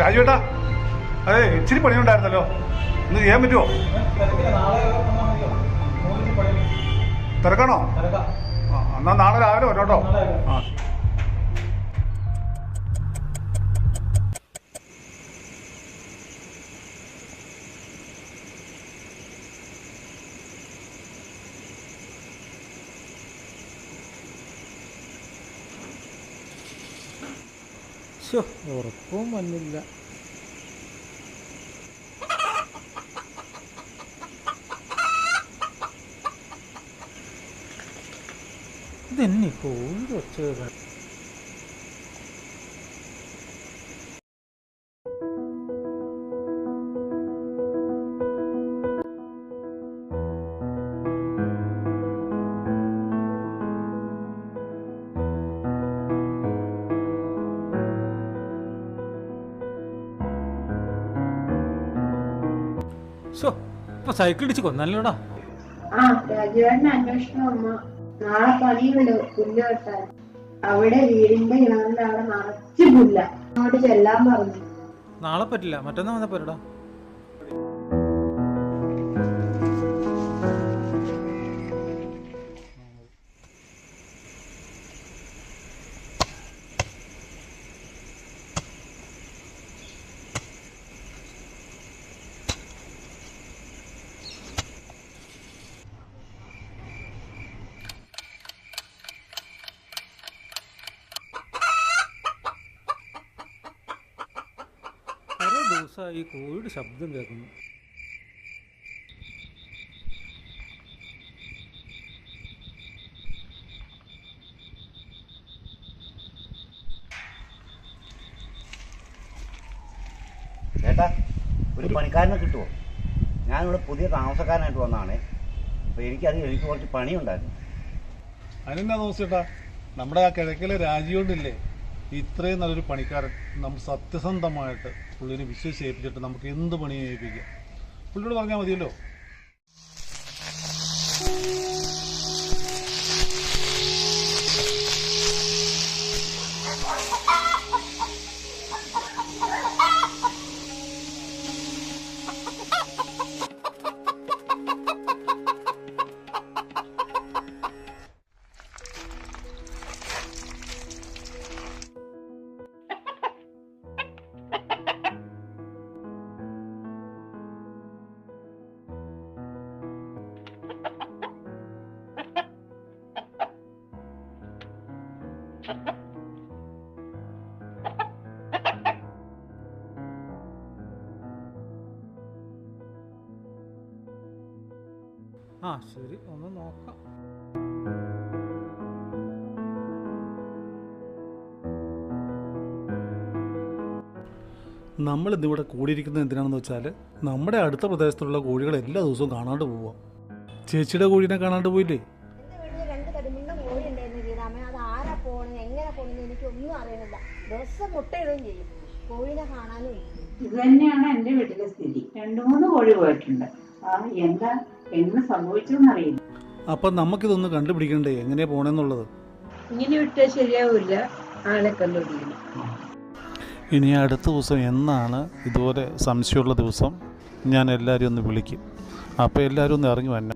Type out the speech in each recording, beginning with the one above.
രാജുവേട്ടാ, അതെ ഇച്ചിരി പണിയുണ്ടായിരുന്നല്ലോ, ഇന്ന് ചെയ്യാൻ പറ്റുമോ? തിരക്കാണോ? ആ എന്നാ നാളെ രാവിലെ വരും കേട്ടോ. ആ ഉറപ്പവും വന്നില്ല. ഇതെന്നെ കോഴി വെച്ചത്. ഇപ്പൊ സൈക്കിൾ ഇടിച്ച് കൊന്നല്ലോടാ. ആ രാജുവേട്ടന് അന്വേഷണം അമ്മ. നാളെ പണിയുണ്ട് പുല്ല് വെട്ടാൻ. അവിടെ വീടിന്റെ കിണറിന്റെ അവിടെ നിറച്ച് പുല്ല. അങ്ങോട്ട് ചെല്ലാൻ പറഞ്ഞു. നാളെ പറ്റില്ല, മറ്റന്നാ വന്നാ പോരടാ. കുറേ ദിവസമായി കോഴിയുടെ ശബ്ദം കേൾക്കുന്നു. ചേട്ടാ, ഒരു പണിക്കാരനെ കിട്ടുമോ? ഞാനിവിടെ പുതിയ താമസക്കാരനായിട്ട് വന്നതാണേ. അപ്പോൾ എനിക്ക് കുറച്ച് പണിയുണ്ടായിരുന്നു. അതിനെന്താ നോക്കിട്ടാ, നമ്മുടെ ആ കിഴക്കിലെ രാജിയോണ്ടില്ലേ ഇത്രയും നല്ലൊരു പണിക്കാരൻ. നമ്മൾ സത്യസന്ധമായിട്ട് പുള്ളിനെ വിശ്വസിച്ചേൽപ്പിച്ചിട്ട് നമുക്ക് എന്ത് പണി ഏൽപ്പിക്കാം. പുള്ളിയോട് പറഞ്ഞാൽ മതിയല്ലോ. ആ ശരി, ഒന്ന് നോക്കാം. നമ്മൾ ഇന്നിവിടെ കൂടിയിരിക്കുന്നത് എന്തിനാണെന്ന് വെച്ചാൽ നമ്മുടെ അടുത്ത പ്രദേശത്തുള്ള കോഴികൾ എല്ലാ ദിവസവും കാണാണ്ട് പോവുക. ചേച്ചിയുടെ കോഴീനെ കാണാണ്ട് പോയില്ലേ? രണ്ട് കടിമുണ്ട കോഴി ഉണ്ടായിരുന്നു ഗീതാമേ. അത് ആരാ പോണെന്ന് എങ്ങനെ പോണെന്ന് എനിക്കൊന്നും അറിയണില്ല. ദിവസം മുട്ടയിടുകയും ചെയ്യും. കോഴിനെ കാണാനും ഇത് തന്നെയാണ് എന്റെ വീട്ടിലെ സ്ഥിതി. 2-3 കോഴി പോയിട്ടുണ്ട്. എന്താ എന്ന് സംഭവിച്ചെന്നറിയില്ല. അപ്പം നമുക്കിതൊന്ന് കണ്ടുപിടിക്കണ്ടേ എങ്ങനെയാ പോണെന്നുള്ളത്. ഇങ്ങനെ വിട്ടാൽ ശരിയാവില്ല. ആളെ കണ്ടുപിടിക്കണം. ഇനി അടുത്ത ദിവസം എന്നാണ് ഇതുപോലെ സംശയമുള്ള ദിവസം ഞാൻ എല്ലാവരും ഒന്ന് വിളിക്കും. അപ്പോൾ എല്ലാവരും ഒന്ന് ഇറങ്ങി വന്നെ.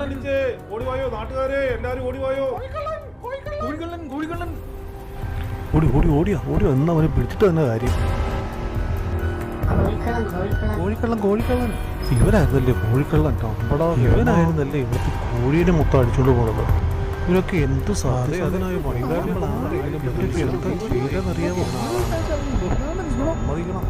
കള്ളനടിച്ചേ, ഓടിവായോ നാട്ടുകാരെ, എല്ലാരും ഓടിവായോ. ഓടിയോ എന്നാ അവനെ പിടിച്ചിട്ട് തന്നെ കാര്യം. കോഴിക്കള്ളൻ ഇവനായിരുന്നല്ലേ കോഴിക്കള്ളൻ. ഇവനായിരുന്നല്ലേ ഇവിടുത്തെ കോഴീനെ മൊത്തം അടിച്ചോണ്ട് പോണത്. ഇവരൊക്കെ എന്ത് സാധ്യതനായ പണിക്കാരനാണെന്നറിയാമോ. സമ്മതിക്കണം.